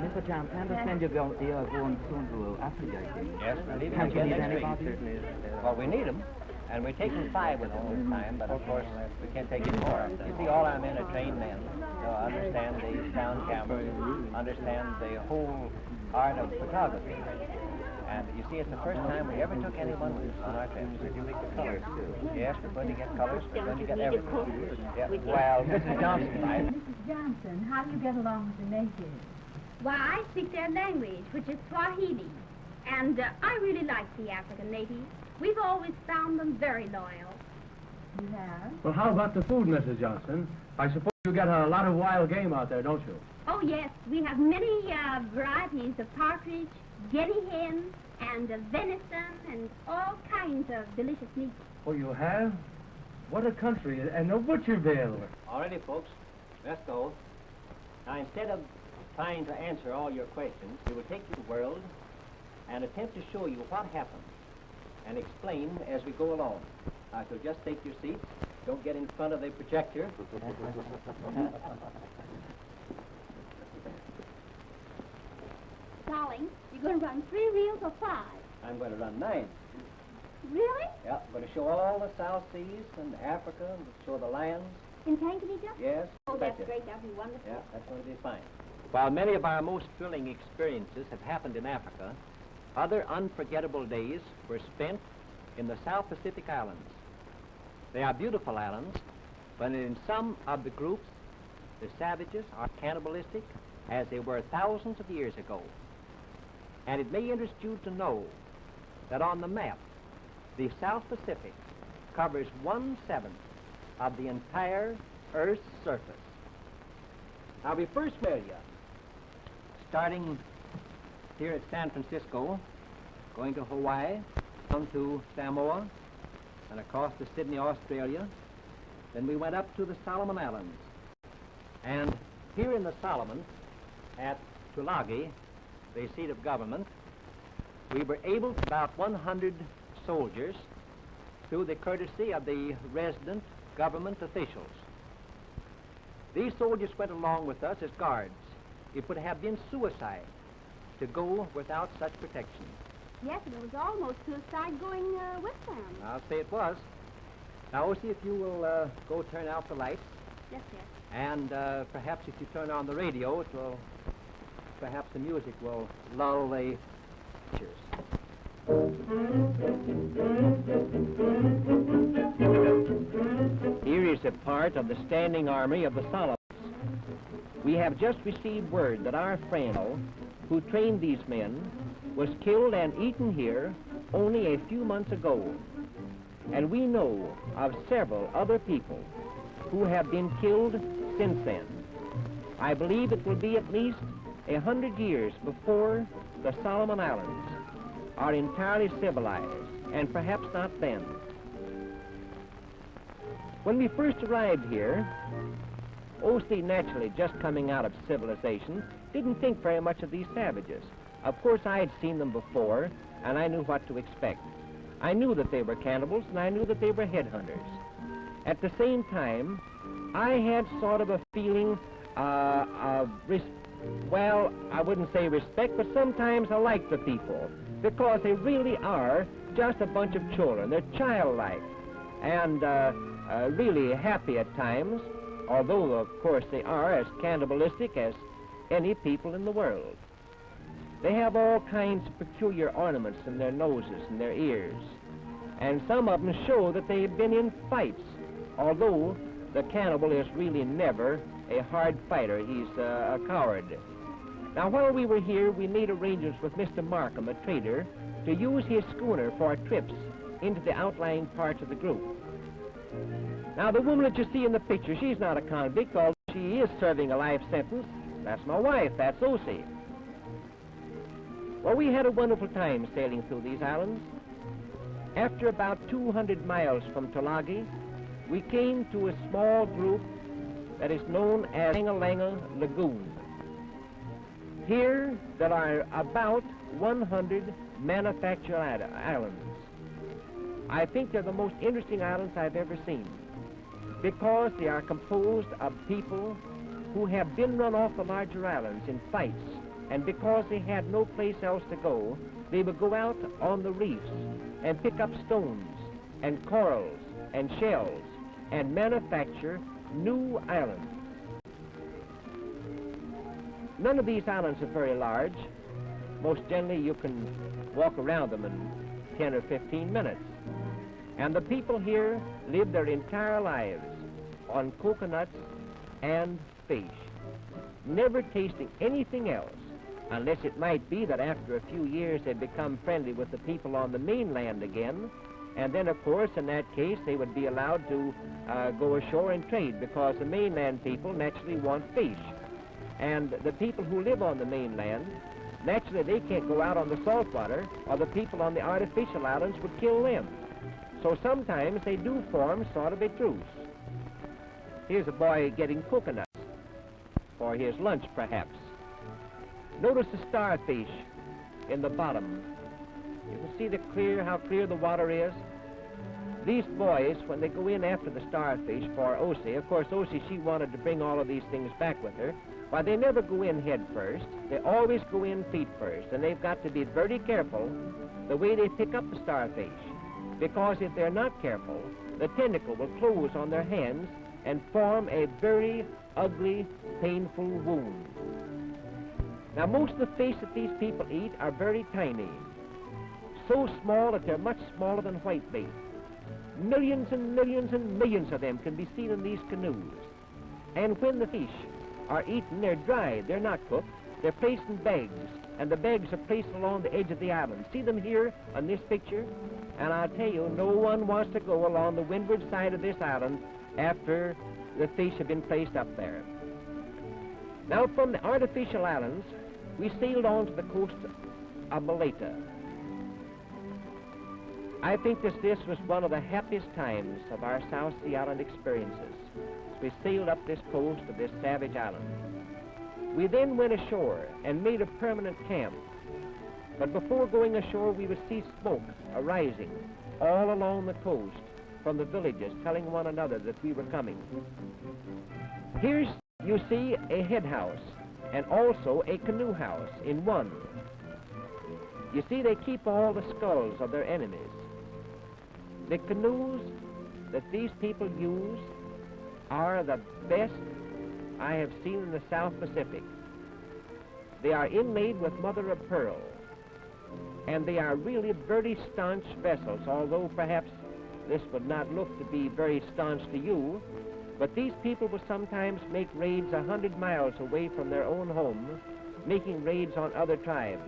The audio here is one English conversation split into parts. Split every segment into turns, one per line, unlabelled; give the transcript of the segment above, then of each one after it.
Mr. Johnson, I understand you're going soon to Africa, I think.
Yes, we're leaving
Can't you
again
need
next week.
anybody?
Well, we need them, and we're taking 5 with us this time, but of course we can't take any more. You see, all our men are trained men. So understand the sound camera, understand the whole art of photography. And you see, it's the first time we ever took anyone on our trips.
Did you make the colors, too?
Yes, we're going to get colors, we're going to get everything. Yeah. Well, Mrs. Johnson,
Mrs. Johnson, how do you get along with the natives?
Why, I speak their language, which is Swahili. And I really like the African natives. We've always found them very loyal.
You have?
Well, how about the food, Mrs. Johnson? I suppose you get a lot of wild game out there, don't you?
Oh, yes. We have many varieties of partridge, guinea hen, and venison, and all kinds of delicious meat.
Oh, you have? What a country, and no butcher bill.
all righty, folks, let's go. Now, instead of trying to answer all your questions, we will take you to the world and attempt to show you what happened and explain as we go along. Now, if you'll just take your seats, don't get in front of the projector.
Darling, you're going to run 3 reels or 5?
I'm going to run 9.
Really?
Yeah, I'm going to show all the South Seas and Africa, and show the lions.
In Tanganyika?
Yes.
Oh, that's
betcha.
great. That'll be wonderful.
Yeah, that's going to be fine. While many of our most thrilling experiences have happened in Africa, other unforgettable days were spent in the South Pacific Islands. They are beautiful islands, but in some of the groups, the savages are cannibalistic as they were thousands of years ago. And it may interest you to know that on the map, the South Pacific covers 1/7 of the entire Earth's surface. Now, we first met you, starting here at San Francisco, going to Hawaii, down to Samoa, and across to Sydney, Australia. Then we went up to the Solomon Islands. And here in the Solomons, at Tulagi, the seat of government, we were able to about 100 soldiers through the courtesy of the resident government officials. These soldiers went along with us as guards. It would have been suicide to go without such protection.
Yes, and it was almost suicide going with them.
I'll say it was. Now, Osie, if you will go turn out the lights,
Yes, sir.
and perhaps if you turn on the radio, it will, perhaps the music will lull the pictures. Here is a part of the standing army of the Solomons. We have just received word that our friend who trained these men was killed and eaten here only a few months ago. And we know of several other people who have been killed since then. I believe it will be at least 100 years before the Solomon Islands are entirely civilized, and perhaps not then. When we first arrived here, O.C. naturally just coming out of civilization, didn't think very much of these savages. Of course, I had seen them before, and I knew what to expect. I knew that they were cannibals, and I knew that they were headhunters. At the same time, I had sort of a feeling of, well, I wouldn't say respect, but sometimes I like the people, because they really are just a bunch of children. They're childlike, and really happy at times, although, of course, they are as cannibalistic as any people in the world. They have all kinds of peculiar ornaments in their noses and their ears, and some of them show that they've been in fights, although the cannibal is really never a hard fighter. He's a coward. Now, while we were here, we made arrangements with Mr. Markham, a trader, to use his schooner for trips into the outlying parts of the group. Now, the woman that you see in the picture, she's not a convict, although she is serving a life sentence. That's my wife, that's Osie. Well, we had a wonderful time sailing through these islands. After about 200 miles from Tulagi, we came to a small group that is known as Langa Lagoon. Here, there are about 100 manufactured islands. I think they're the most interesting islands I've ever seen, because they are composed of people who have been run off the larger islands in fights And because they had no place else to go, they would go out on the reefs and pick up stones and corals and shells and manufacture new islands. None of these islands are very large. Most generally you can walk around them in 10 or 15 minutes. And the people here live their entire lives on coconuts and fish, never tasting anything else, unless it might be that after a few years they become friendly with the people on the mainland again, and then of course in that case they would be allowed to go ashore and trade, because the mainland people naturally want fish. And the people who live on the mainland, naturally they can't go out on the salt water, or the people on the artificial islands would kill them. So sometimes they do form sort of a truce. Here's a boy getting coconuts for his lunch, perhaps. Notice the starfish in the bottom. You can see how clear the water is. These boys, when they go in after the starfish for Osie, of course Osie, she wanted to bring all of these things back with her. Why, they never go in head first. They always go in feet first, and they've got to be very careful the way they pick up the starfish, because if they're not careful, the tentacle will close on their hands and form a very ugly, painful wound. Now, most of the fish that these people eat are very tiny, so small that they're much smaller than whitebait. Millions and millions and millions of them can be seen in these canoes. And when the fish are eaten, they're dried, they're not cooked, they're placed in bags, and the bags are placed along the edge of the island. See them here on this picture? And I'll tell you, no one wants to go along the windward side of this island after the fish have been placed up there. Now, from the artificial islands, we sailed on to the coast of Maleta. I think this was one of the happiest times of our South Sea Island experiences. We sailed up this coast of this savage island. We then went ashore and made a permanent camp. But before going ashore, we would see smoke arising all along the coast from the villages, telling one another that we were coming. Here's, you see, a head house and also a canoe house in one. You see, they keep all the skulls of their enemies. The canoes that these people use are the best I have seen in the South Pacific. They are inlaid with mother of pearl, and they are really very staunch vessels, although perhaps this would not look to be very staunch to you, but these people will sometimes make raids 100 miles away from their own home, making raids on other tribes.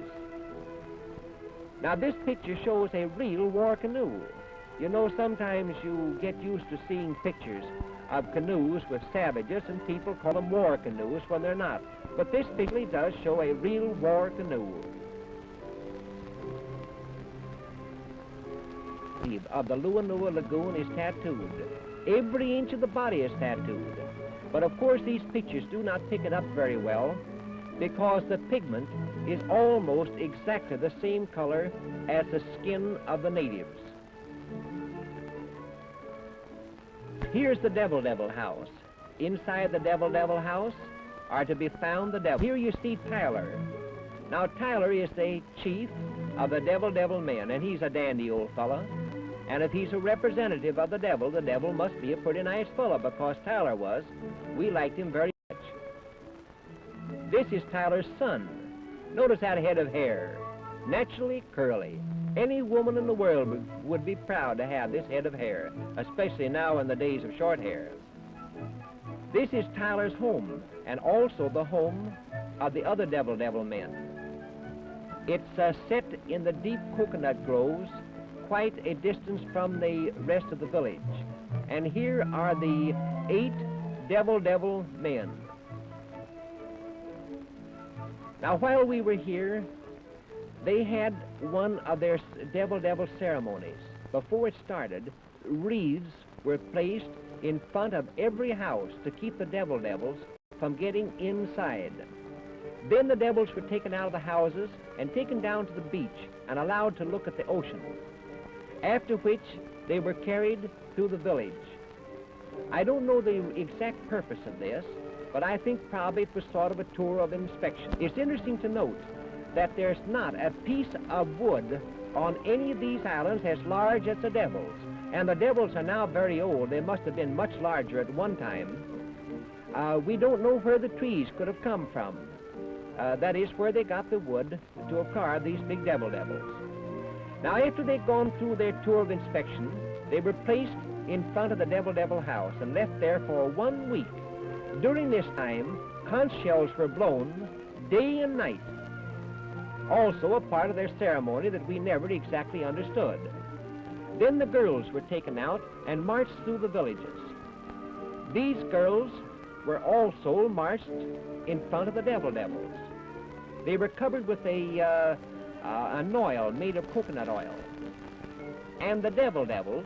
Now, this picture shows a real war canoe. You know, sometimes you get used to seeing pictures of canoes with savages, and people call them war canoes when they're not. But this picture does show a real war canoe. Of the Luanua Lagoon is tattooed. Every inch of the body is tattooed. But of course these pictures do not pick it up very well, because the pigment is almost exactly the same color as the skin of the natives. Here's the Devil house. Inside the Devil house are to be found the devil. Here you see Tyler. Now, Tyler is the chief of the Devil men, and he's a dandy old fella. And if he's a representative of the devil must be a pretty nice fella, because Tyler was. We liked him very much. This is Tyler's son. Notice that head of hair. Naturally curly. Any woman in the world would be proud to have this head of hair, especially now in the days of short hair. This is Tyler's home, and also the home of the other Devil men. It's set in the deep coconut groves, quite a distance from the rest of the village. And here are the 8 Devil men. Now, while we were here, they had one of their Devil ceremonies. Before it started, wreaths were placed in front of every house to keep the devils from getting inside. Then the devils were taken out of the houses and taken down to the beach and allowed to look at the ocean, after which they were carried through the village. I don't know the exact purpose of this, but I think probably it was sort of a tour of inspection. It's interesting to note that there's not a piece of wood on any of these islands as large as the Devils. And the Devils are now very old. They must have been much larger at one time. We don't know where the trees could have come from. That is where they got the wood to have carved these big Devils. Now, after they'd gone through their tour of inspection, they were placed in front of the Devil house and left there for 1 week. During this time, conch shells were blown day and night. Also a part of their ceremony that we never exactly understood. Then the girls were taken out and marched through the villages. These girls were also marched in front of the Devils. They were covered with an oil made of coconut oil. And the Devils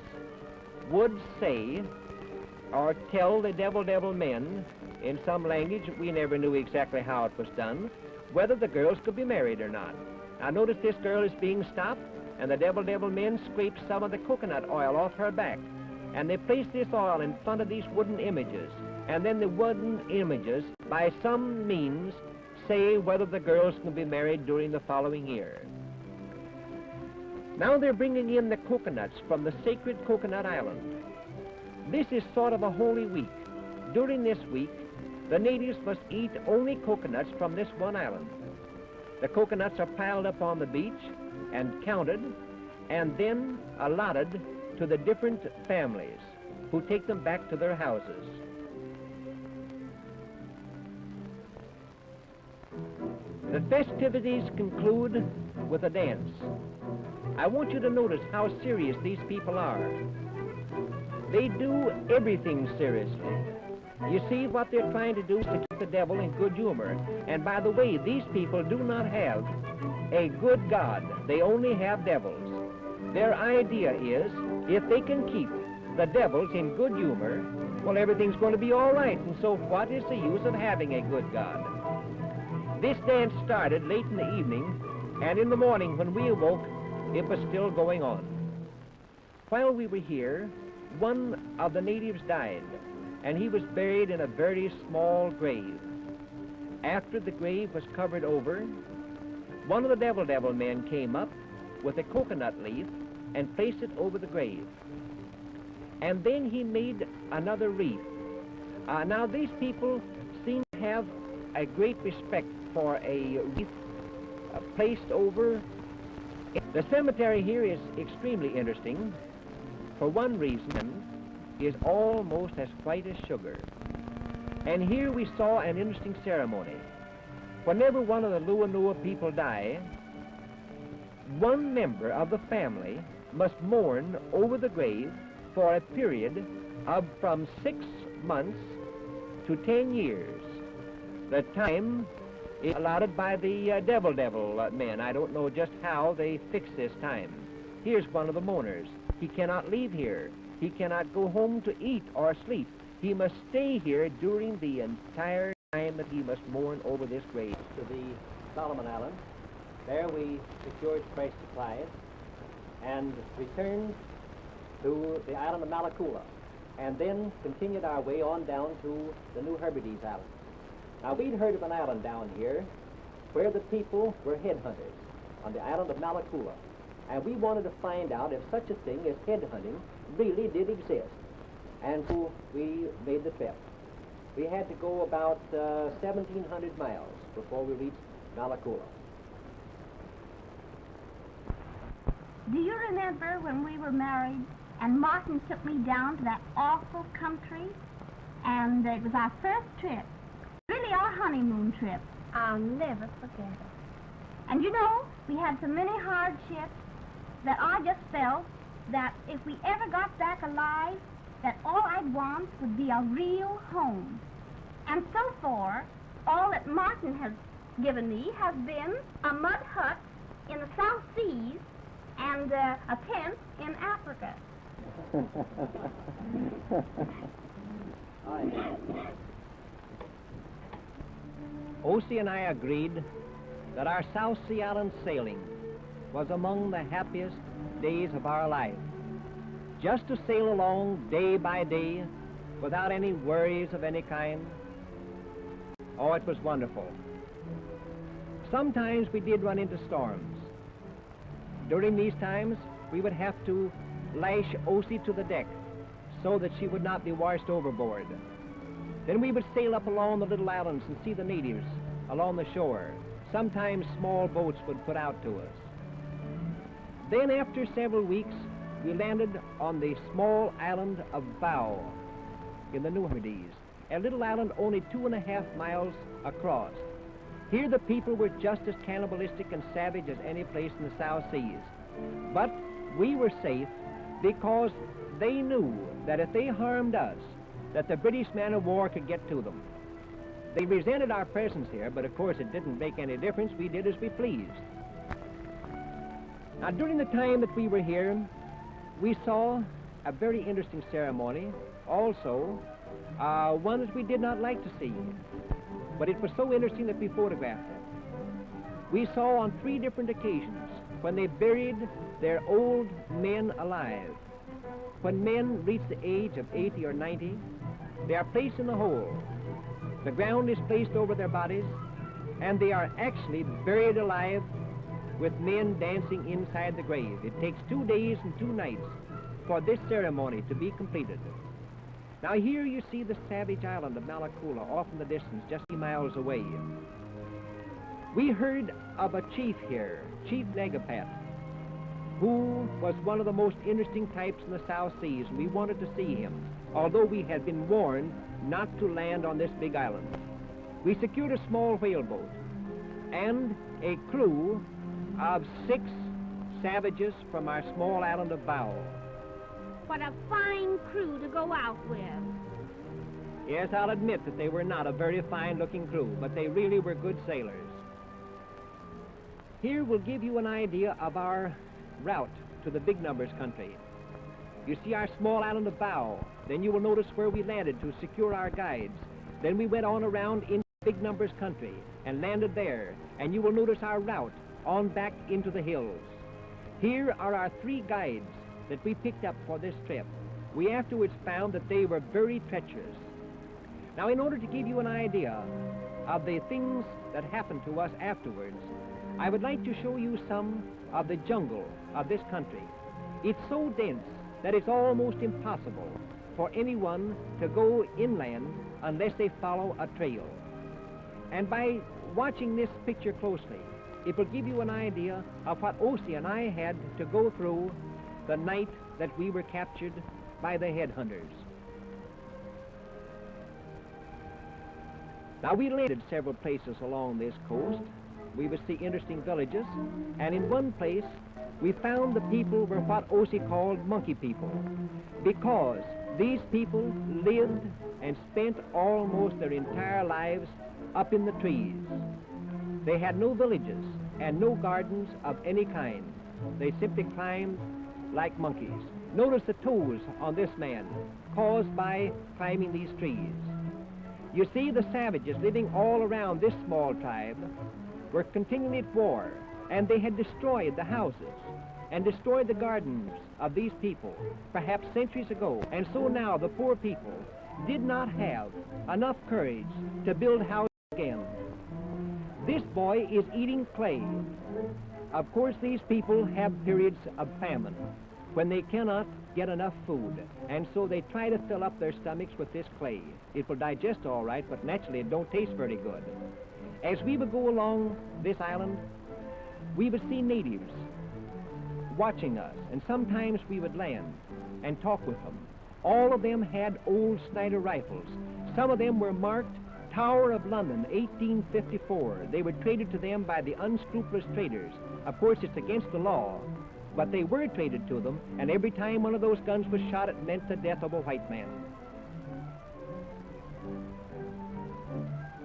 would say or tell the Devil men in some language we never knew exactly how it was done, whether the girls could be married or not. Now notice this girl is being stopped, and the Devil men scraped some of the coconut oil off her back. And they placed this oil in front of these wooden images. And then the wooden images, by some means, say whether the girls can be married during the following year. Now they're bringing in the coconuts from the sacred Coconut Island. This is sort of a holy week. During this week, the natives must eat only coconuts from this one island. The coconuts are piled up on the beach and counted, and then allotted to the different families who take them back to their houses. The festivities conclude with a dance. I want you to notice how serious these people are. They do everything seriously. You see, what they're trying to do is to keep the devil in good humor. And by the way, these people do not have a good God. They only have devils. Their idea is, if they can keep the devils in good humor, well, everything's going to be all right. And so what is the use of having a good God? This dance started late in the evening, and in the morning when we awoke, it was still going on. While we were here, one of the natives died, and he was buried in a very small grave. After the grave was covered over, one of the Devil men came up with a coconut leaf and placed it over the grave. And then he made another wreath. Now these people seem to have a great respect for a wreath placed over. The cemetery here is extremely interesting. For one reason, is almost as white as sugar. And here we saw an interesting ceremony. Whenever one of the Luanua people die, one member of the family must mourn over the grave for a period of from 6 months to 10 years. The time is allotted by the Devil men. I don't know just how they fix this time. Here's one of the mourners. He cannot leave here. He cannot go home to eat or sleep. He must stay here during the entire time that he must mourn over this grave. To the Solomon Islands. There we secured fresh supplies and returned to the island of Malakula, and then continued our way on down to the New Hebrides Island. Now, we'd heard of an island down here where the people were headhunters on the island of Malakula, and we wanted to find out if such a thing as headhunting really did exist. And so we made the trip. We had to go about 1,700 miles before we reached Malakula.
Do you remember when we were married and Martin took me down to that awful country? And it was our first trip, really our honeymoon trip. I'll never forget it. And you know, we had so many hardships that I just felt that if we ever got back alive, that all I'd want would be a real home. And so far, all that Martin has given me has been a mud hut in the South Seas and a tent in Africa.
O.C. and I agreed that our South Sea Island sailing was among the happiest days of our life. Just to sail along day by day without any worries of any kind, Oh, it was wonderful. Sometimes we did run into storms. During these times, we would have to lash Osie to the deck so that she would not be washed overboard. Then we would sail up along the little islands and see the natives along the shore. Sometimes small boats would put out to us. Then after several weeks, we landed on the small island of Bow in the New Hebrides, a little island only 2.5 miles across. Here the people were just as cannibalistic and savage as any place in the South Seas. But we were safe because they knew that if they harmed us, that the British man-of-war could get to them. They resented our presence here, but of course it didn't make any difference. We did as we pleased. Now, during the time that we were here, we saw a very interesting ceremony, also one that we did not like to see, but it was so interesting that we photographed it. We saw on 3 different occasions when they buried their old men alive. When men reach the age of 80 or 90, they are placed in the hole. The ground is placed over their bodies, and they are actually buried alive with men dancing inside the grave. It takes 2 days and 2 nights for this ceremony to be completed. Now here you see the savage island of Malakula off in the distance, just 3 miles away. We heard of a chief here, Chief Negapat, who was one of the most interesting types in the South Seas, and we wanted to see him, although we had been warned not to land on this big island. We secured a small whaleboat and a crew of 6 savages from our small island of Bow.
What a fine crew to go out with.
Yes, I'll admit that they were not a very fine-looking crew, but they really were good sailors. Here we'll give you an idea of our route to the Big Numbers country. You see our small island of Bow. Then you will notice where we landed to secure our guides. Then we went on around in Big Numbers country and landed there. And you will notice our route on back into the hills. Here are our 3 guides that we picked up for this trip. We afterwards found that they were very treacherous. Now, in order to give you an idea of the things that happened to us afterwards, I would like to show you some of the jungle of this country. It's so dense that it's almost impossible for anyone to go inland unless they follow a trail. And by watching this picture closely, it will give you an idea of what Osie and I had to go through the night that we were captured by the headhunters. Now, we landed several places along this coast. We would see interesting villages, and in one place we found the people were what Osie called monkey people, because these people lived and spent almost their entire lives up in the trees. They had no villages and no gardens of any kind. They simply climbed like monkeys. Notice the toes on this man, caused by climbing these trees. You see, the savages living all around this small tribe were continually at war, and they had destroyed the houses and destroyed the gardens of these people, perhaps centuries ago. And so now the poor people did not have enough courage to build houses again. This boy is eating clay. Of course, these people have periods of famine when they cannot get enough food, and so they try to fill up their stomachs with this clay. It will digest all right, but naturally it don't taste very good. As we would go along this island, we would see natives watching us, and sometimes we would land and talk with them. All of them had old Snider rifles. Some of them were marked Tower of London, 1854. They were traded to them by the unscrupulous traders. Of course, it's against the law, but they were traded to them, and every time one of those guns was shot, it meant the death of a white man.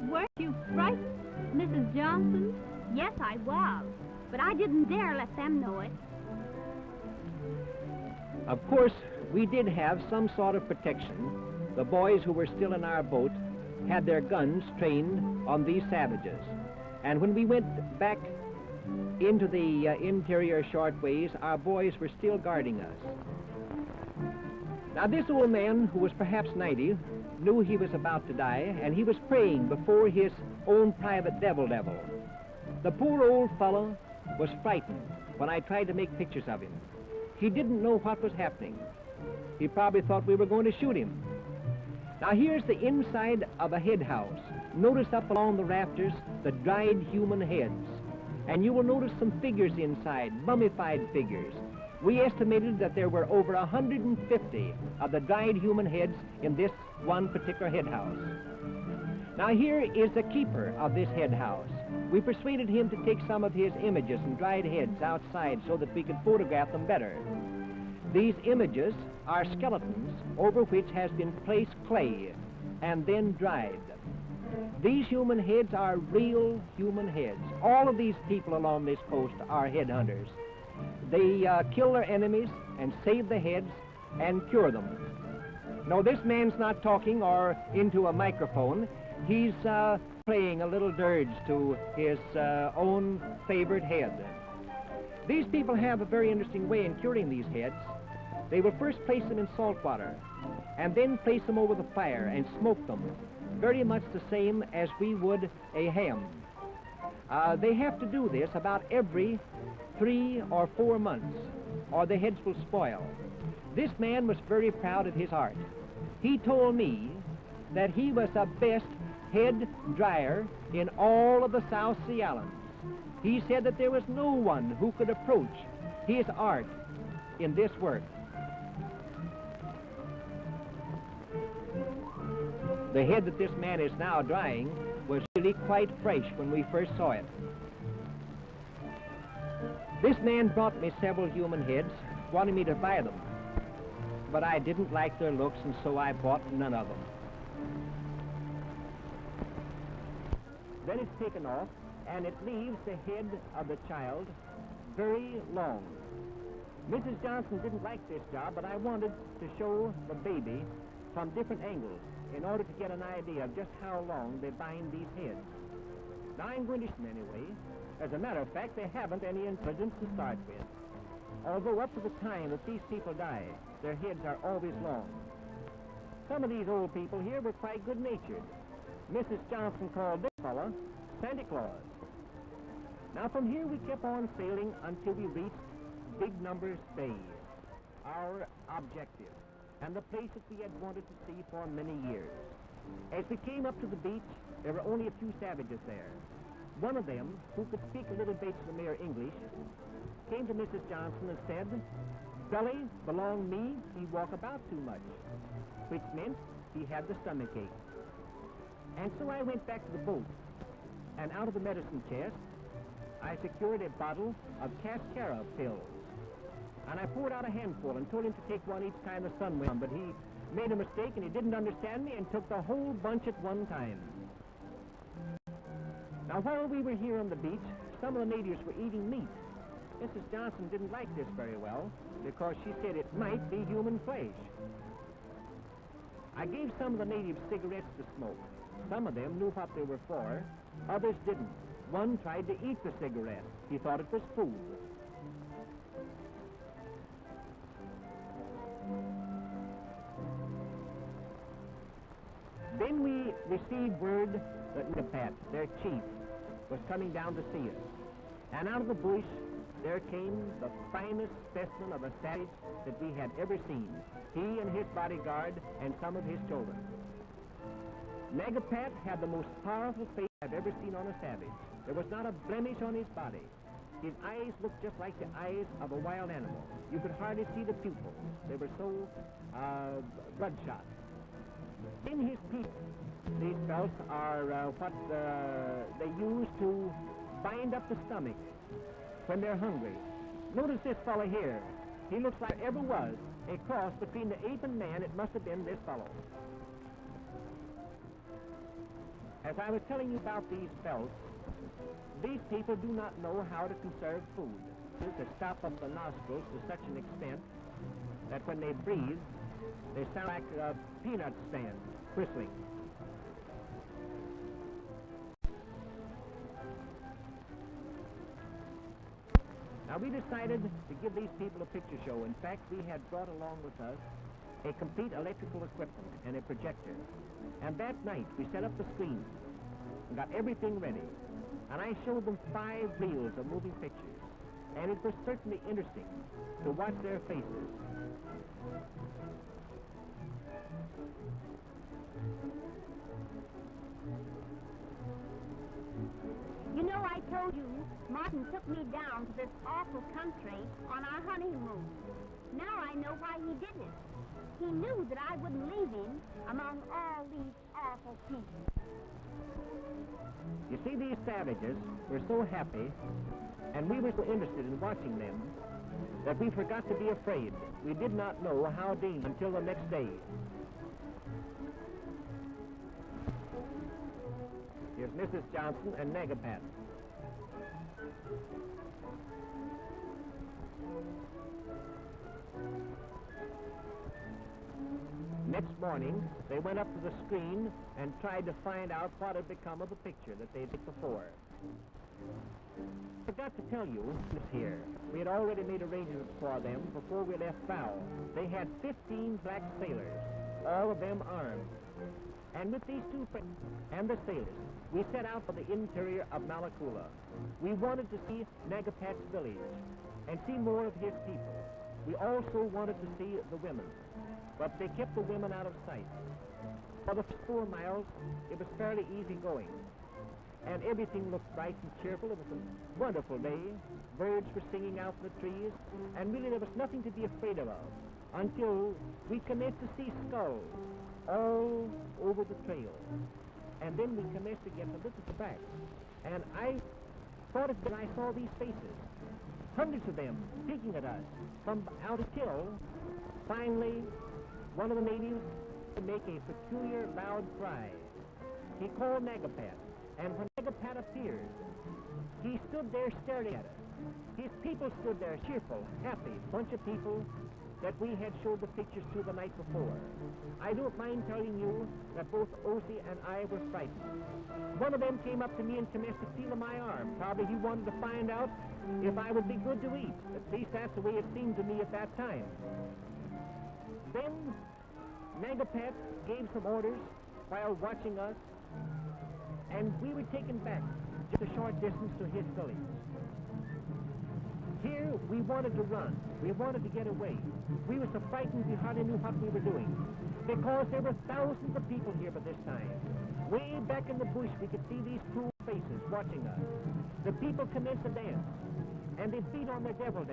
Weren't you frightened, Mrs. Johnson? Yes, I was, but I didn't dare let them know it.
Of course, we did have some sort of protection. The boys who were still in our boat had their guns trained on these savages. And when we went back into the interior short ways, our boys were still guarding us. Now, this old man, who was perhaps 90, knew he was about to die, and he was praying before his own private devil. The poor old fellow was frightened when I tried to make pictures of him. He didn't know what was happening. He probably thought we were going to shoot him. Now, here's the inside of a head house. Notice up along the rafters the dried human heads. And you will notice some figures inside, mummified figures. We estimated that there were over 150 of the dried human heads in this one particular head house. Now, here is the keeper of this head house. We persuaded him to take some of his images and dried heads outside so that we could photograph them better. These images are skeletons over which has been placed clay and then dried. These human heads are real human heads. All of these people along this coast are headhunters. They kill their enemies and save the heads and cure them. No, this man's not talking or into a microphone. He's playing a little dirge to his own favorite head. These people have a very interesting way in curing these heads. They will first place them in salt water and then place them over the fire and smoke them, very much the same as we would a ham. They have to do this about every 3 or 4 months, or the heads will spoil. This man was very proud of his art. He told me that he was the best head dryer in all of the South Sea Islands. He said that there was no one who could approach his art in this work. The head that this man is now drying was really quite fresh when we first saw it. This man brought me several human heads, wanting me to buy them. But I didn't like their looks, and so I bought none of them. Then it's taken off, and it leaves the head of the child very long. Mrs. Johnson didn't like this job, but I wanted to show the baby from different angles in order to get an idea of just how long they bind these heads. Now, I'm going to show them anyway. As a matter of fact, they haven't any intelligence to start with. Although up to the time that these people die, their heads are always long. Some of these old people here were quite good-natured. Mrs. Johnson called this fella Santa Claus. Now, from here we kept on sailing until we reached Big Numbers Bay, our objective, and the place that we had wanted to see for many years. As we came up to the beach, there were only a few savages there. One of them, who could speak a little Bateslamere English, came to Mrs. Johnson and said, "Belly belong me, he walk about too much," which meant he had the stomach ache. And so I went back to the boat, and out of the medicine chest, I secured a bottle of cascara pills. And I poured out a handful and told him to take one each time the sun went on, but he made a mistake and he didn't understand me and took the whole bunch at one time. Now, while we were here on the beach, some of the natives were eating meat. Mrs. Johnson didn't like this very well because she said it might be human flesh. I gave some of the natives cigarettes to smoke. Some of them knew what they were for, others didn't. One tried to eat the cigarette. He thought it was food. Then we received word that Negapat, their chief, was coming down to see us. And out of the bush, there came the finest specimen of a savage that we had ever seen. He and his bodyguard and some of his children. Negapat had the most powerful face I've ever seen on a savage. There was not a blemish on his body. His eyes looked just like the eyes of a wild animal. You could hardly see the pupils. They were so bloodshot. In his teeth, these belts are what they use to bind up the stomach when they're hungry. Notice this fellow here. He looks like there ever was a cross between the ape and man. It must have been this fellow. As I was telling you about these belts, these people do not know how to conserve food. To stop up the nostrils to such an extent that when they breathe, they sound like a peanut stand, whistling. Now, we decided to give these people a picture show. In fact, we had brought along with us a complete electrical equipment, and a projector. And that night, we set up the screen and got everything ready. And I showed them 5 reels of moving pictures. And it was certainly interesting to watch their faces.
You know, I told you Martin took me down to this awful country on our honeymoon. Now I know why he did it. He knew that I wouldn't leave him among all these awful people.
You see, these savages were so happy, and we were so interested in watching them, that we forgot to be afraid. We did not know how dangerous until the next day. Here's Mrs. Johnson and Negapat. Next morning, they went up to the screen and tried to find out what had become of the picture that they'd taken before. I forgot to tell you this here. We had already made arrangements for them before we left Bow. They had 15 black sailors, all of them armed. And with these 2 friends and the sailors, we set out for the interior of Malakula. We wanted to see Negapat's village and see more of his people. We also wanted to see the women, but they kept the women out of sight. For the 4 miles, it was fairly easy going, and everything looked bright and cheerful. It was a wonderful day. Birds were singing out in the trees, and really there was nothing to be afraid of until we commenced to see skulls all over the trail. And then we commenced to get a little back, and I thought when I saw these faces, hundreds of them peeking at us from out a hill. Finally, one of the natives to make a peculiar loud cry. He called Negapat, and when Negapat appeared, he stood there staring at us. His people stood there, cheerful, happy, bunch of people that we had showed the pictures to the night before. I don't mind telling you that both Osie and I were frightened. One of them came up to me and commenced to feel my arm. Probably he wanted to find out if I would be good to eat. At least that's the way it seemed to me at that time. Then Negapat gave some orders while watching us, and we were taken back just a short distance to his village. Here, we wanted to run. We wanted to get away. We were so frightened we hardly knew what we were doing, because there were thousands of people here by this time. Way back in the bush, we could see these cruel faces watching us. The people commenced to dance, and they beat on their devils.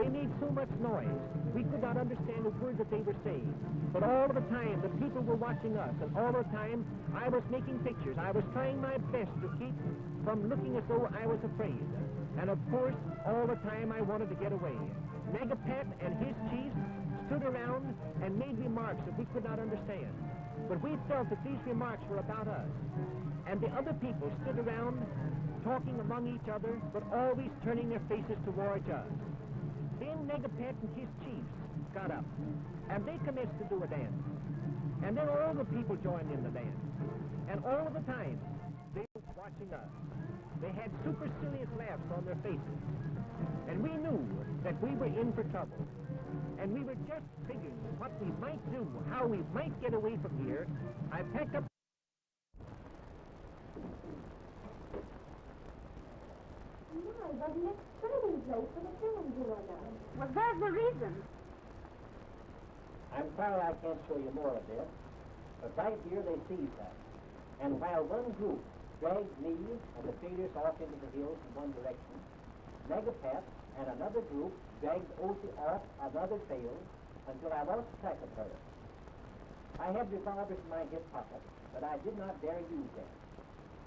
They made so much noise, we could not understand the words that they were saying. But all of the time, the people were watching us, and all the time, I was making pictures. I was trying my best to keep from looking as though I was afraid. And of course, all the time I wanted to get away. Negapat and his chiefs stood around and made remarks that we could not understand. But we felt that these remarks were about us. And the other people stood around talking among each other, but always turning their faces towards us. Then Negapat and his chiefs got up, and they commenced to do a dance. And then all the people joined in the dance. And all of the time, they were watching us. They had supercilious laughs on their faces. And we knew that we were in for trouble. And we were just figuring what we might do, how we might get away from here. I packed up...
My, what an exciting place for the films you are now. Well, there's the reason.
I'm sorry I can't show you more of this, but right here they seized us. And while one group dragged me and the traders off into the hills in one direction, Negapat and another group dragged Osie off another trail until I lost track of her. I had revolvers in my hip pocket, but I did not dare use them.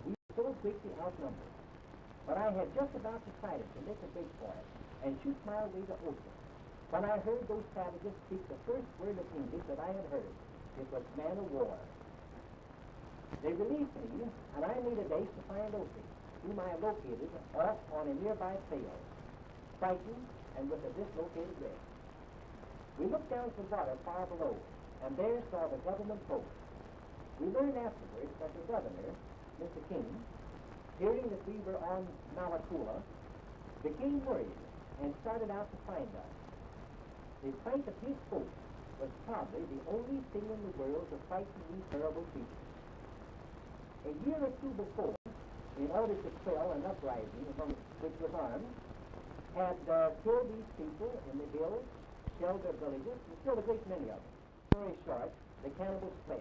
We were so greatly outnumbered. But I had just about decided to make a break for it and shoot my way to Osie when I heard those savages speak the first word of English that I had heard. It was man of war. They released me, and I made a dash to find Osie, whom I located off on a nearby trail, frightened and with a dislocated wrist. We looked down to the water far below, and there saw the government post. We learned afterwards that the governor, Mr. King, hearing that we were on Malakula, became worried and started out to find us. The sight of his post was probably the only thing in the world to frighten these terrible people. A year or two before, in order to quell an uprising which was armed, had killed these people in the hills, shelled their villages, and killed a great many of them. Very short, the cannibals fled.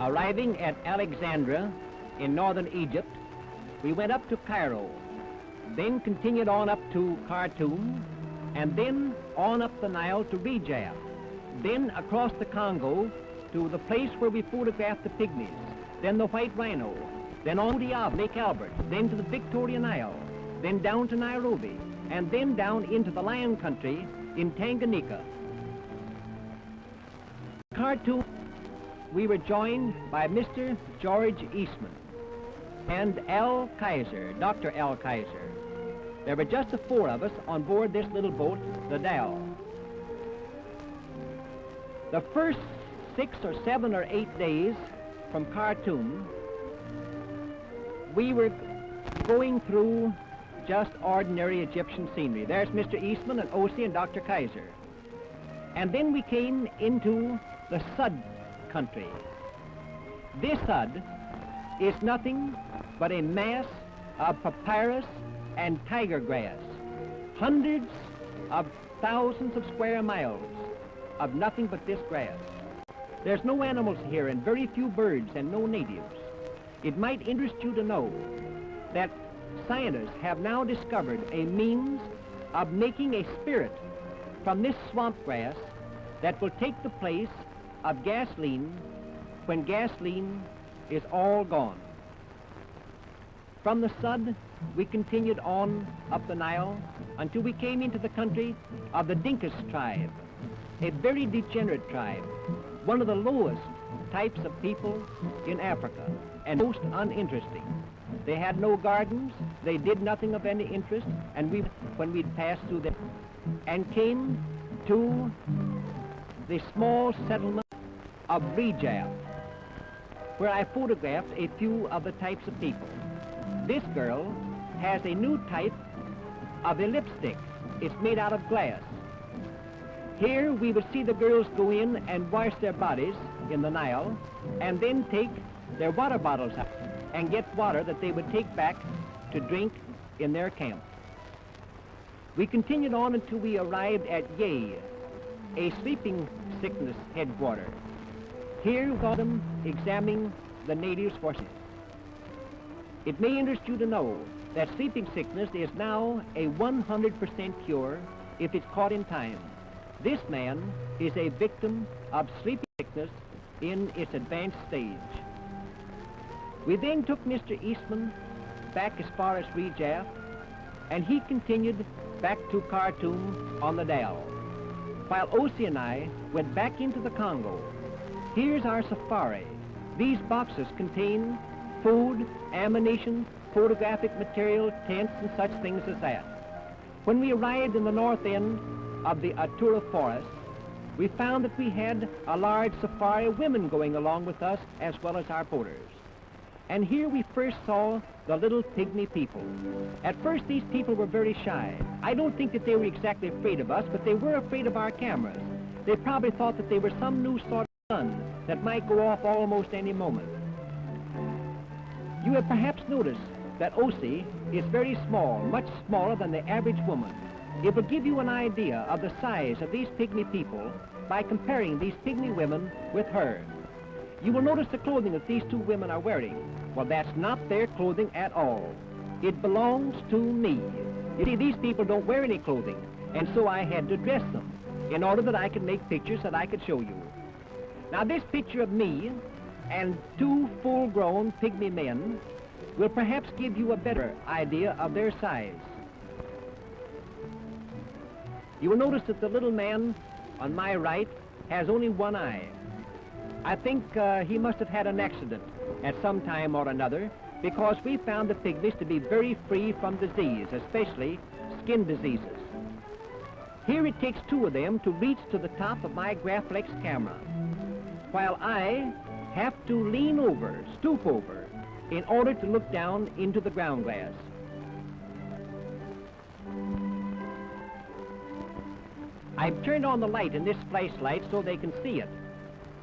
Arriving at Alexandria in northern Egypt, we went up to Cairo, then continued on up to Khartoum, and then on up the Nile to Rijab, then across the Congo to the place where we photographed the pygmies, then the white rhino, then on to Diab, Lake Albert, then to the Victoria Nile, then down to Nairobi, and then down into the lion country in Tanganyika. Khartoum, we were joined by Mr. George Eastman and Al Kaiser, Dr. Al Kaiser. There were just the four of us on board this little boat, the Dal. The first 6 or 7 or 8 days from Khartoum, we were going through just ordinary Egyptian scenery. There's Mr. Eastman and Ossie and Dr. Kaiser. And then we came into the Sud country. This Sud is nothing but a mass of papyrus and tiger grass. Hundreds of thousands of square miles of nothing but this grass. There's no animals here and very few birds and no natives. It might interest you to know that scientists have now discovered a means of making a spirit from this swamp grass that will take the place of gasoline when gasoline is all gone. From the Sud, we continued on up the Nile until we came into the country of the Dinkas tribe, a very degenerate tribe, one of the lowest types of people in Africa, and most uninteresting. They had no gardens, they did nothing of any interest, and when we'd passed through them, and came to the small settlement of Rijab, where I photographed a few of the types of people. This girl has a new type of a lipstick. It's made out of glass. Here we would see the girls go in and wash their bodies in the Nile, and then take their water bottles out and get water that they would take back to drink in their camp. We continued on until we arrived at Ye, a sleeping sickness headquarter. Here we saw them examining the natives' horses. It may interest you to know that sleeping sickness is now a 100% cure if it's caught in time. This man is a victim of sleeping sickness in its advanced stage. We then took Mr. Eastman back as far as Rijab, and he continued back to Khartoum on the Dal, while Ossie and I went back into the Congo. Here's our safari. These boxes contain food, ammunition, photographic material, tents, and such things as that. When we arrived in the north end of the Atura forest, we found that we had a large safari of women going along with us as well as our porters. And here we first saw the little pygmy people. At first these people were very shy. I don't think that they were exactly afraid of us, but they were afraid of our cameras. They probably thought that they were some new sort of gun that might go off almost any moment. You have perhaps noticed that Ossie is very small, much smaller than the average woman. It will give you an idea of the size of these pygmy people by comparing these pygmy women with her. You will notice the clothing that these two women are wearing. Well, that's not their clothing at all. It belongs to me. You see, these people don't wear any clothing, and so I had to dress them in order that I could make pictures that I could show you. Now, this picture of me and two full-grown pygmy men will perhaps give you a better idea of their size. You will notice that the little man on my right has only one eye. I think he must have had an accident at some time or another, because we found the pygmies to be very free from disease, especially skin diseases. Here it takes two of them to reach to the top of my Graflex camera, while I have to lean over, stoop over, in order to look down into the ground glass. I've turned on the light in this flashlight so they can see it.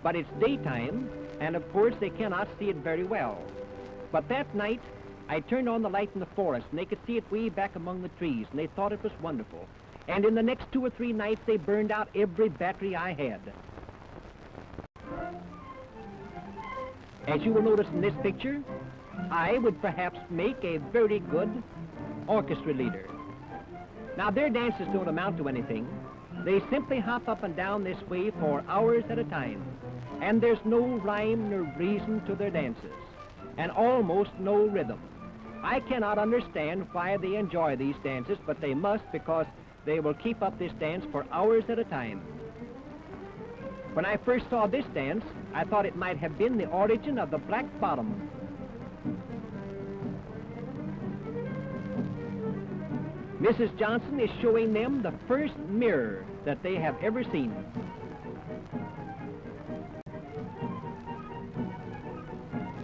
But it's daytime, and of course they cannot see it very well. But that night, I turned on the light in the forest, and they could see it way back among the trees, and they thought it was wonderful. And in the next 2 or 3 nights, they burned out every battery I had. As you will notice in this picture, I would perhaps make a very good orchestra leader. Now, their dances don't amount to anything. They simply hop up and down this way for hours at a time. And there's no rhyme nor reason to their dances, and almost no rhythm. I cannot understand why they enjoy these dances, but they must, because they will keep up this dance for hours at a time. When I first saw this dance, I thought it might have been the origin of the Black Bottom. Mrs. Johnson is showing them the first mirror that they have ever seen.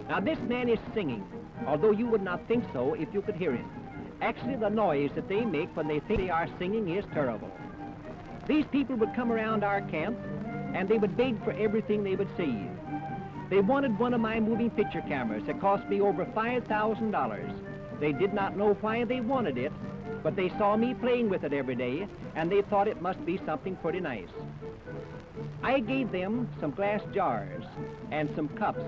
Now, this man is singing, although you would not think so if you could hear him. Actually, the noise that they make when they think they are singing is terrible. These people would come around our camp, and they would beg for everything they would see. They wanted one of my moving picture cameras. It cost me over $5,000. They did not know why they wanted it, but they saw me playing with it every day, and they thought it must be something pretty nice. I gave them some glass jars, and some cups,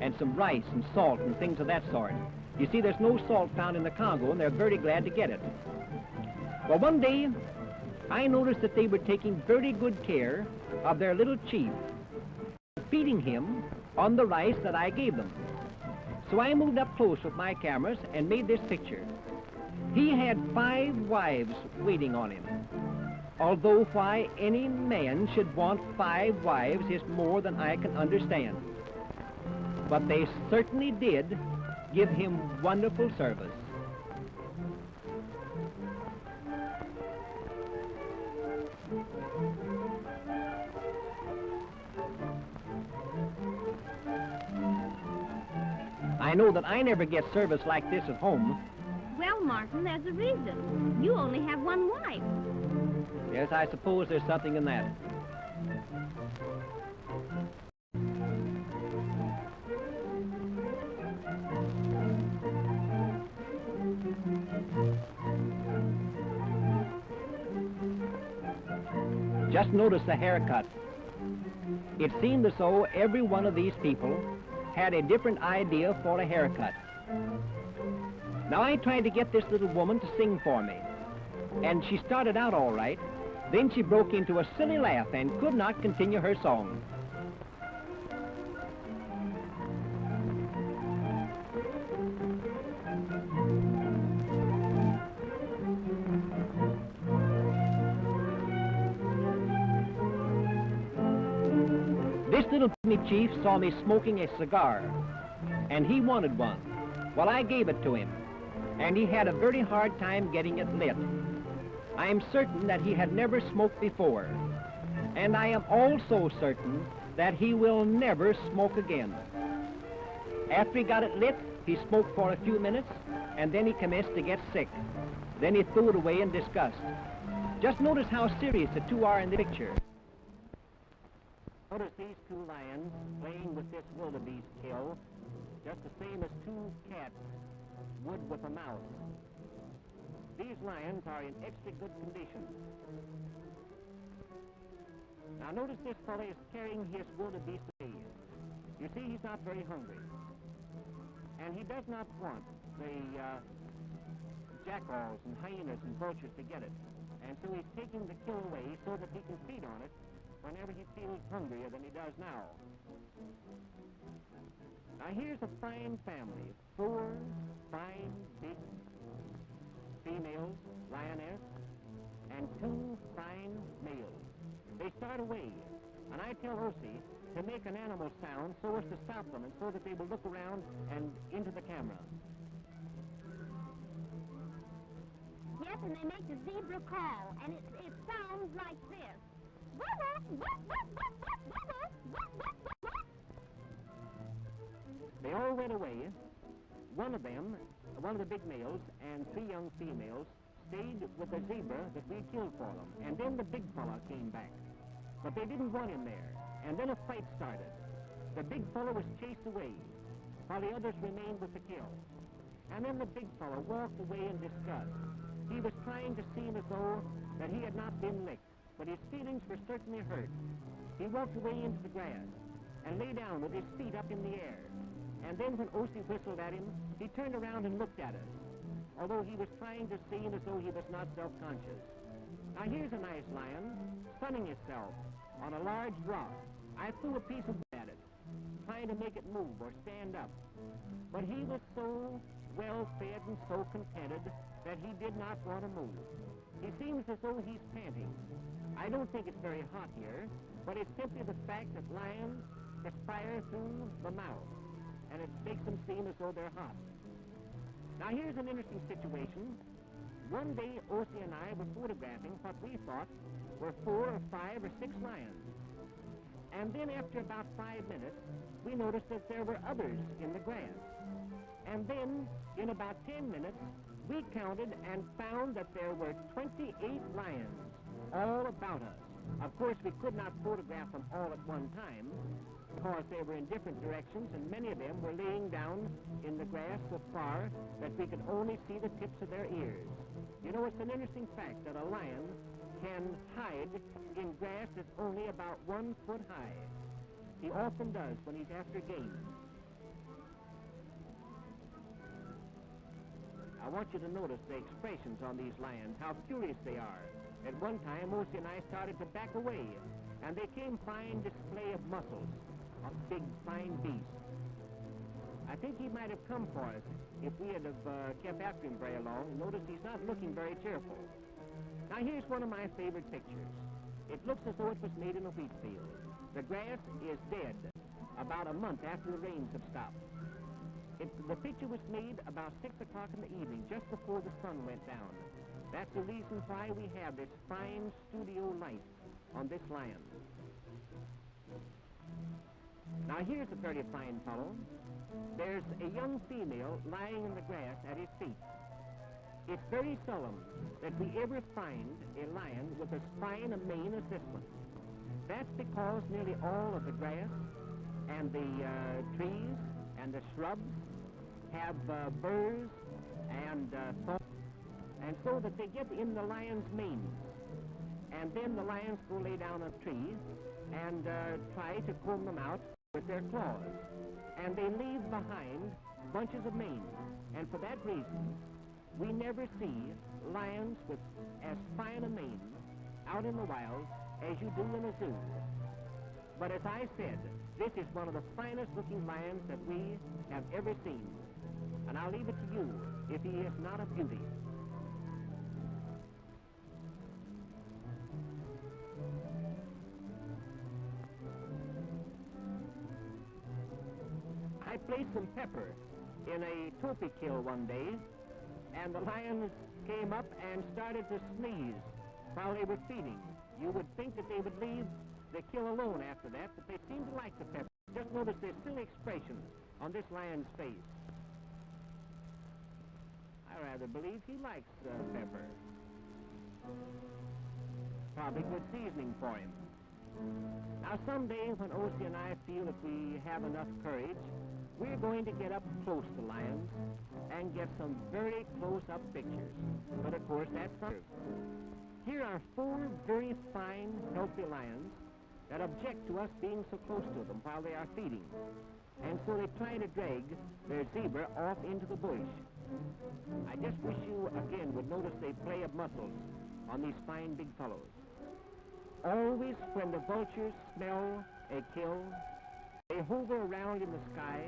and some rice and salt and things of that sort. You see, there's no salt found in the Congo, and they're very glad to get it. Well, one day, I noticed that they were taking very good care of their little chief, feeding him on the rice that I gave them. So I moved up close with my cameras and made this picture. He had 5 wives waiting on him. Although why any man should want 5 wives is more than I can understand. But they certainly did give him wonderful service. I know that I never get service like this at home.
Well, Martin, there's a reason. You only have 1 wife.
Yes, I suppose there's something in that. Just notice the haircut. It seemed as though every one of these people had a different idea for a haircut. Now, I tried to get this little woman to sing for me, and she started out all right. Then she broke into a silly laugh and could not continue her song. This little pygmy chief saw me smoking a cigar, and he wanted one. Well, I gave it to him, and he had a very hard time getting it lit. I am certain that he had never smoked before, and I am also certain that he will never smoke again. After he got it lit, he smoked for a few minutes, and then he commenced to get sick. Then he threw it away in disgust. Just notice how serious the two are in the picture. Notice these 2 lions playing with this wildebeest kill, just the same as 2 cats would with a mouse. These lions are in extra good condition. Now notice this fellow is carrying his wildebeest away. You see, he's not very hungry. And he does not want the jackals and hyenas and vultures to get it. And so he's taking the kill away so that he can feed on it whenever he feels hungrier than he does now. Now here's a fine family, 4 fine, big females, lioness, and 2 fine males. They start away, and I tell Osie to make an animal sound so as to stop them and so that they will look around and into the camera.
Yes, and they make the zebra call, and it sounds like this.
They all went away. One of them, one of the big males, and 3 young females stayed with the zebra that we killed for them. And then the big fella came back. But they didn't want him there. And then a fight started. The big fella was chased away, while the others remained with the kill. And then the big fella walked away in disgust. He was trying to seem as though that he had not been licked, but his feelings were certainly hurt. He walked away into the grass and lay down with his feet up in the air. And then when Ossie whistled at him, he turned around and looked at us, although he was trying to seem as though he was not self-conscious. Now here's a nice lion, sunning itself on a large rock. I threw a piece of wood at it, trying to make it move or stand up. But he was so well-fed and so contented that he did not want to move. He seems as though he's panting. I don't think it's very hot here, but it's simply the fact that lions perspire through the mouth, and it makes them seem as though they're hot. Now here's an interesting situation. One day, Ossie and I were photographing what we thought were 4 or 5 or 6 lions. And then after about 5 minutes, we noticed that there were others in the grass. And then, in about 10 minutes, we counted and found that there were 28 lions all about us. Of course, we could not photograph them all at one time, because they were in different directions, and many of them were laying down in the grass so far that we could only see the tips of their ears. You know, it's an interesting fact that a lion can hide in grass that's only about 1 foot high. He often does when he's after game. I want you to notice the expressions on these lions, how curious they are. At one time, Ossie and I started to back away, and they came fine display of muscles, a big, fine beast. I think he might have come for us if we had kept after him very long. Notice he's not looking very cheerful. Now here's one of my favorite pictures. It looks as though it was made in a wheat field. The grass is dead about a month after the rains have stopped. The picture was made about 6 o'clock in the evening, just before the sun went down. That's the reason why we have this fine studio light on this lion. Now here's a very fine fellow. There's a young female lying in the grass at his feet. It's very seldom that we ever find a lion with as fine a mane as this one. That's because nearly all of the grass and the trees and the shrubs have burrs and thorns, and so that they get in the lion's mane. And then the lions go lay down a tree and try to comb them out with their claws. And they leave behind bunches of mane. And for that reason, we never see lions with as fine a mane out in the wild as you do in a zoo. But as I said, this is one of the finest looking lions that we have ever seen. And I'll leave it to you if he is not a beauty. I placed some pepper in a topi kill one day, and the lions came up and started to sneeze while they were feeding. You would think that they would leave the kill alone after that, but they seemed to like the pepper. Just notice there's silly expressions on this lion's face. I rather believe he likes pepper. Probably good seasoning for him. Now someday when Ossie and I feel that we have enough courage, we're going to get up close to lions and get some very close-up pictures. But of course that's not true. Here are 4 very fine, healthy lions that object to us being so close to them while they are feeding. And so they try to drag their zebra off into the bush. I just wish you again would notice the play of muscles on these fine big fellows. Always when the vultures smell a kill, they hover around in the sky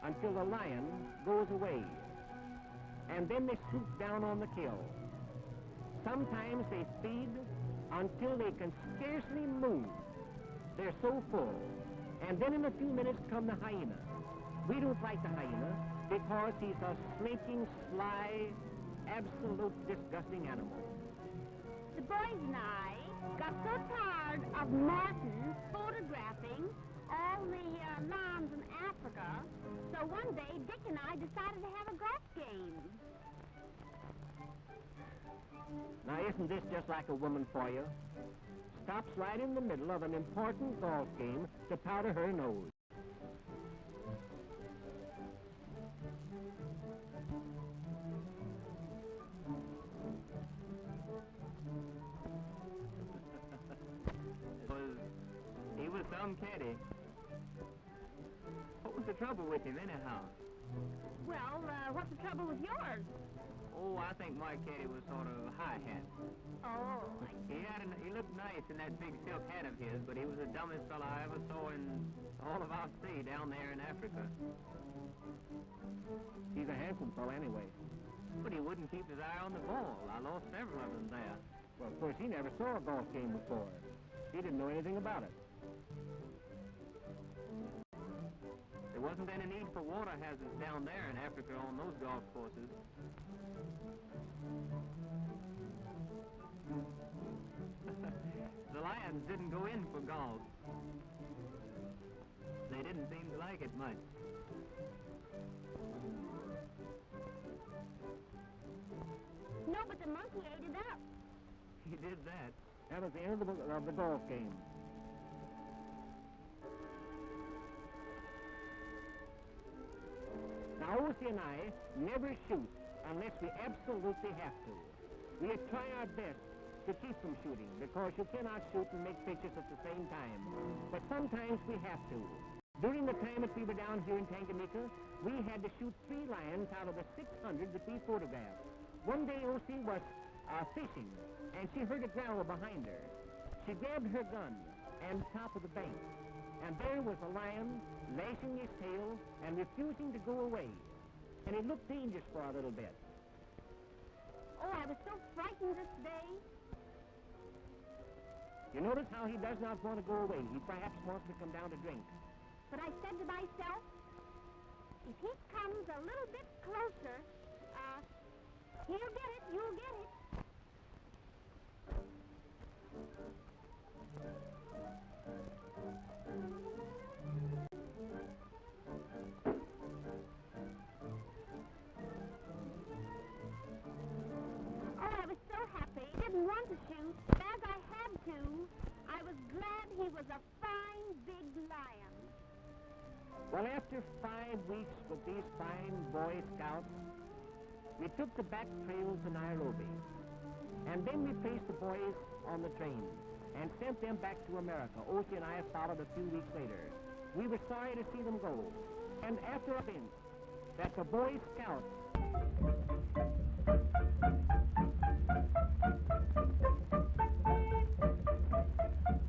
until the lion goes away. And then they swoop down on the kill. Sometimes they feed until they can scarcely move. They're so full. And then in a few minutes come the hyena. We don't like the hyena because he's a slinking, sly, absolute disgusting animal.
The boys and I got so tired of Martin photographing all the lions in Africa, so one day Dick and I decided to have a golf game.
Now, isn't this just like a woman for you? Stops right in the middle of an important golf game to powder her nose.
He was some caddy. What was the trouble with him, anyhow?
Well, what's the trouble with yours?
Oh, I think my caddy was sort of a high hat.
Oh.
He looked nice in that big silk hat of his, but he was the dumbest fellow I ever saw in all of our sea down there in Africa.
He's a handsome fellow anyway.
But he wouldn't keep his eye on the ball. I lost several of them there.
Well, of course, he never saw a golf game before. He didn't know anything about it.
There wasn't any need for water hazards down there in Africa on those golf courses. The Lions didn't go in for golf. They didn't seem to like it much.
No, but the monkey ate it up.
He did that.
That was the end of the golf game. Now, Ossie and I never shoot unless we absolutely have to. We try our best to keep from shooting because you cannot shoot and make pictures at the same time. But sometimes we have to. During the time that we were down here in Tanganyika, we had to shoot 3 lions out of the 600 that we photographed. One day Ossie was fishing, and she heard a growl behind her. She grabbed her gun and top of the bank, and there was a lion lashing his tail and refusing to go away. And it looked dangerous for a little bit.
Oh, I was so frightened this day.
You notice how he does not want to go away. He perhaps wants to come down to drink.
But I said to myself, if he comes a little bit closer, he'll get it, you'll get it. Oh, I was so happy. I didn't want to shoot, but as I had to, I was glad he was a fine, big lion.
Well, after 5 weeks with these fine Boy Scouts, we took the back trail to Nairobi. And then we placed the boys on the train and sent them back to America. Ossie and I followed a few weeks later. We were sorry to see them go. And after a event that the Boy Scouts